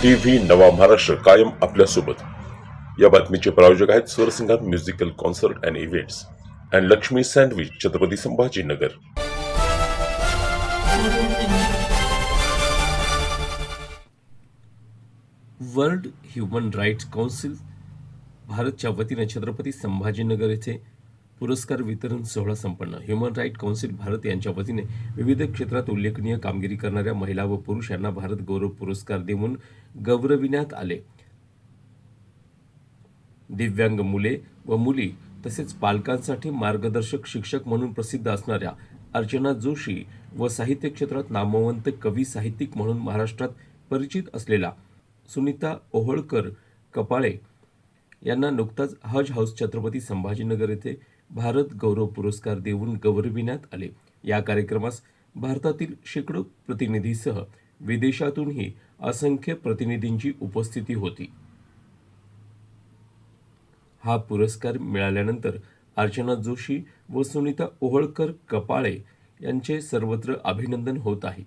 TV नवा महाराष्ट्र कायम आपल्यासोबत. या बातमीचे प्रायोजक आहेत स्वरसिंगात musical concert and events and Lakshmi sandwich, Chhatrapati Sambhajinagar. World Human Rights Council भारतच्या वतीने छत्रपती संभाजीनगर येथे पुरस्कार वितरण सोहळा संपन्न. ह्युमन राईट काउन्सिल भारत यांच्या वतीने विविध क्षेत्रात उल्लेखनीय कामगिरी करणाऱ्या महिला व पुरुष यांना भारत गौरव पुरस्कार देऊन गौरविण्यात आले. दिव्यांग मुले व मुली तसेच पालकांसाठी मार्गदर्शक शिक्षक म्हणून प्रसिद्ध असणाऱ्या अर्चना जोशी व साहित्य क्षेत्रात नामवंत कवी साहित्यिक म्हणून महाराष्ट्रात परिचित असलेला सुनीता ओहळकर कपाळे यांना नुकताच हज हाऊस छत्रपती संभाजीनगर येथे भारत गौरव पुरस्कार देऊन गौरविण्यात आले. या कार्यक्रमास भारतातील शेकडो प्रतिनिधीसह विदेशातूनही असंख्य प्रतिनिधींची उपस्थिती होती. हा पुरस्कार मिळाल्यानंतर अर्चना जोशी व सुनीता ओहळकर कपाळे यांचे सर्वत्र अभिनंदन होत आहे.